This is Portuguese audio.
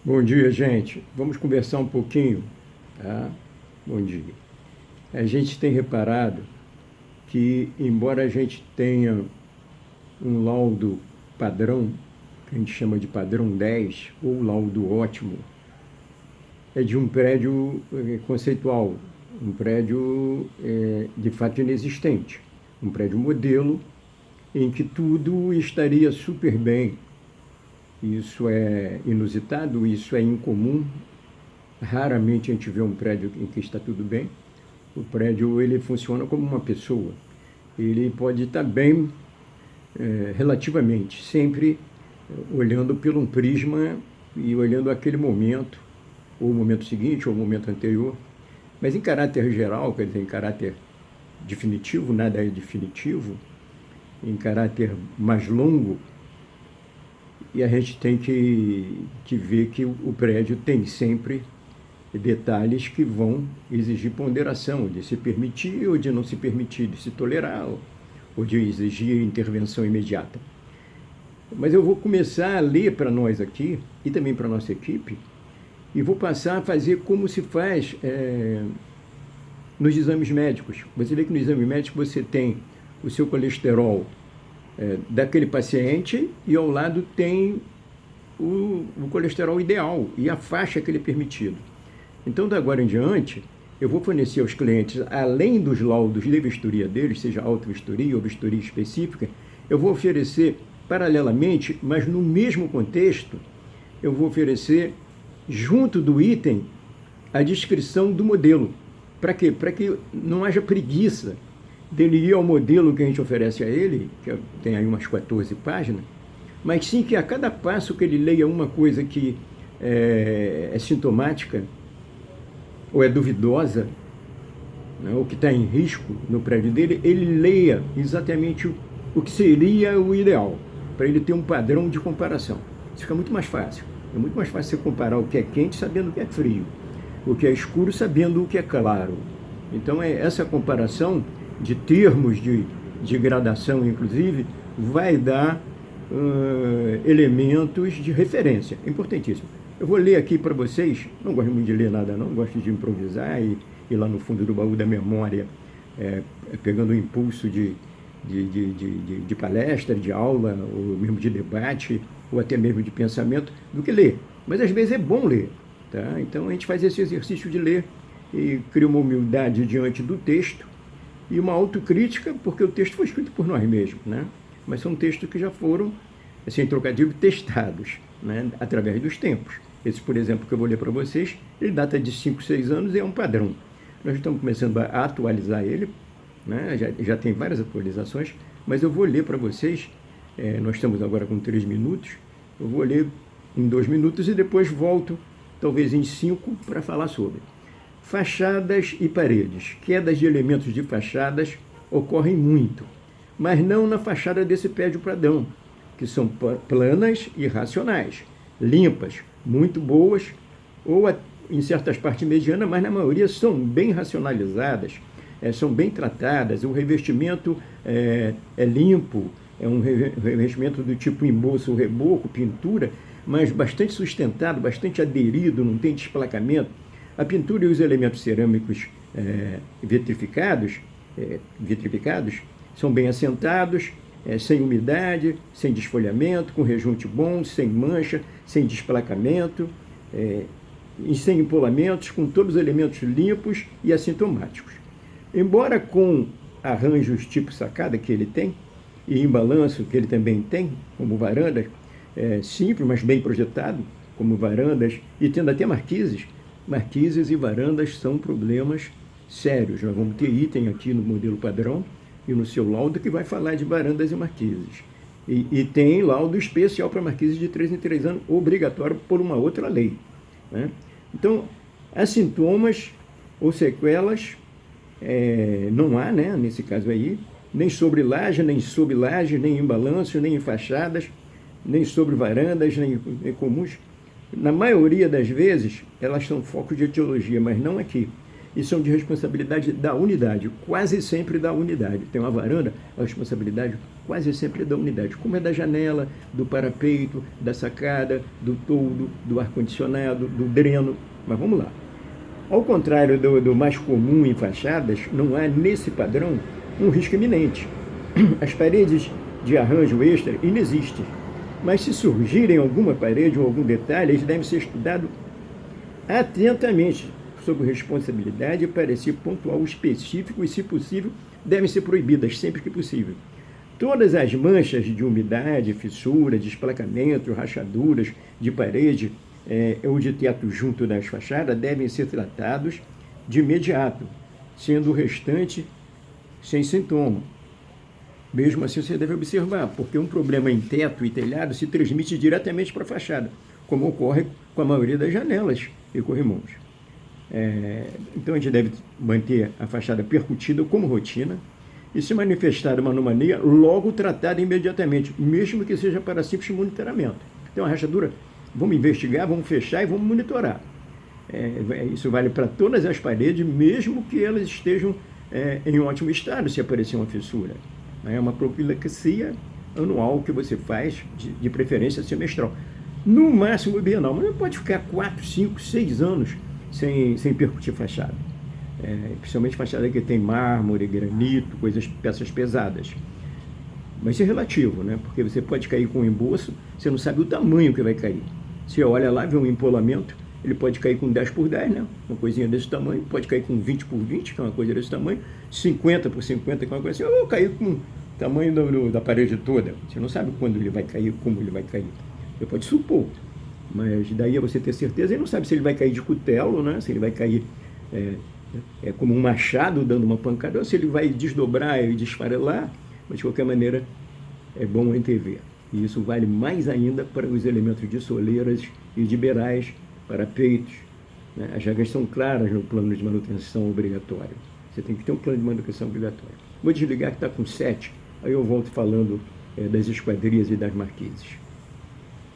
Bom dia, gente. Vamos conversar um pouquinho, tá? Bom dia. A gente tem reparado que, embora a gente tenha um laudo padrão, que a gente chama de padrão 10, ou laudo ótimo, é de um prédio conceitual, um prédio de fato inexistente, um prédio modelo em que tudo estaria super bem. Isso é inusitado, isso é incomum. Raramente a gente vê um prédio em que está tudo bem. O prédio ele funciona como uma pessoa. Ele pode estar bem relativamente, sempre olhando por um prisma e olhando aquele momento, ou o momento seguinte, ou o momento anterior. Mas em caráter geral, quer dizer, em caráter definitivo, nada é definitivo, em caráter mais longo, e a gente tem que ver que o prédio tem sempre detalhes que vão exigir ponderação, de se permitir ou de não se permitir, de se tolerar ou de exigir intervenção imediata. Mas eu vou começar a ler para nós aqui, e também para a nossa equipe, e vou passar a fazer como se faz nos exames médicos. Você vê que no exame médico você tem o seu colesterol daquele paciente e ao lado tem o colesterol ideal e a faixa que ele é permitido. Então, da agora em diante, eu vou fornecer aos clientes, além dos laudos de vistoria deles, seja autovistoria ou vistoria específica, eu vou oferecer paralelamente, mas no mesmo contexto, eu vou oferecer, junto do item, a descrição do modelo. Para quê? Para que não haja preguiça dele ir ao modelo que a gente oferece a ele, que tem aí umas 14 páginas, mas sim que a cada passo que ele leia uma coisa que é sintomática, ou é duvidosa, né, ou que está em risco no prédio dele, ele leia exatamente o que seria o ideal, para ele ter um padrão de comparação. Isso fica muito mais fácil. É muito mais fácil você comparar o que é quente sabendo o que é frio, o que é escuro sabendo o que é claro. Então, essa comparação de termos de gradação, inclusive, vai dar elementos de referência. Importantíssimo. Eu vou ler aqui para vocês, não gosto muito de ler nada não, gosto de improvisar e ir lá no fundo do baú da memória, pegando o impulso de palestra, de aula, ou mesmo de debate, ou até mesmo de pensamento, do que ler. Mas às vezes é bom ler. Tá? Então a gente faz esse exercício de ler e cria uma humildade diante do texto e uma autocrítica, porque o texto foi escrito por nós mesmos, né? Mas são textos que já foram, sem trocadilho, testados, né? Através dos tempos. Esse, por exemplo, que eu vou ler para vocês, ele data de 5, 6 anos e é um padrão. Nós estamos começando a atualizar ele, né? Já tem várias atualizações, mas eu vou ler para vocês, nós estamos agora com 3 minutos, eu vou ler em 2 minutos e depois volto, talvez em 5, para falar sobre. Fachadas e paredes. Quedas de elementos de fachadas ocorrem muito, mas não na fachada desse prédio padrão, que são planas e racionais, limpas, muito boas, ou em certas partes medianas, mas na maioria são bem racionalizadas, são bem tratadas, o revestimento é limpo, é um revestimento do tipo embolso, reboco, pintura, mas bastante sustentado, bastante aderido, não tem desplacamento. A pintura e os elementos cerâmicos vitrificados são bem assentados, sem umidade, sem desfolhamento, com rejunte bom, sem mancha, sem desplacamento, e sem empolamentos, com todos os elementos limpos e assintomáticos. Embora com arranjos tipo sacada que ele tem, e em balanço que ele também tem, como varandas, simples, mas bem projetado, como varandas, e tendo até marquises e varandas são problemas sérios. Nós vamos ter item aqui no modelo padrão e no seu laudo que vai falar de varandas e marquises. E tem laudo especial para marquises de 3 em 3 anos, obrigatório por uma outra lei, né? Então, há sintomas ou sequelas, não há, né, nesse caso aí, nem sobre laje, nem sob laje, nem em balanço, nem em fachadas, nem sobre varandas, nem comuns. Na maioria das vezes, elas são focos de etiologia, mas não aqui. e são de responsabilidade da unidade, quase sempre da unidade. Tem uma varanda, a responsabilidade quase sempre é da unidade, como é da janela, do parapeito, da sacada, do toldo, do ar-condicionado, do dreno. Mas vamos lá. Ao contrário do mais comum em fachadas, não há nesse padrão um risco iminente. As paredes de arranjo extra inexistem, mas se surgirem alguma parede ou algum detalhe, eles devem ser estudados atentamente, sob responsabilidade, parecer pontual específico e, se possível, devem ser proibidas sempre que possível. Todas as manchas de umidade, fissura, desplacamento, rachaduras de parede ou de teto junto das fachadas devem ser tratados de imediato, sendo o restante sem sintoma. Mesmo assim, você deve observar, porque um problema em teto e telhado se transmite diretamente para a fachada, como ocorre com a maioria das janelas e corrimãos. Então, a gente deve manter a fachada percutida como rotina e, se manifestar uma anomalia, logo tratada imediatamente, mesmo que seja para simples monitoramento. Então, a rachadura, vamos investigar, vamos fechar e vamos monitorar. Isso vale para todas as paredes, mesmo que elas estejam em ótimo estado, se aparecer uma fissura. É uma profilaxia anual que você faz, de preferência semestral. No máximo bienal, mas não pode ficar 4, 5, 6 anos sem percutir fachada. Principalmente fachada que tem mármore, granito, peças pesadas. Mas isso é relativo, né? Porque você pode cair com um embolso, você não sabe o tamanho que vai cair. Você olha lá, vê um empolamento, ele pode cair com 10 por 10, né? Uma coisinha desse tamanho, pode cair com 20 por 20, que é uma coisa desse tamanho, 50 por 50, que é uma coisa assim, ou cair com o tamanho da parede toda. Você não sabe quando ele vai cair, como ele vai cair. Você pode supor, mas daí é você ter certeza, e não sabe se ele vai cair de cutelo, né? Se ele vai cair como um machado dando uma pancada, ou se ele vai desdobrar e desfarelar, mas de qualquer maneira é bom antever. E isso vale mais ainda para os elementos de soleiras e de beirais, para peitos. Né? As regras são claras no plano de manutenção obrigatório. Você tem que ter um plano de manutenção obrigatório. Vou desligar que está com 7, aí eu volto falando das esquadrias e das marquises.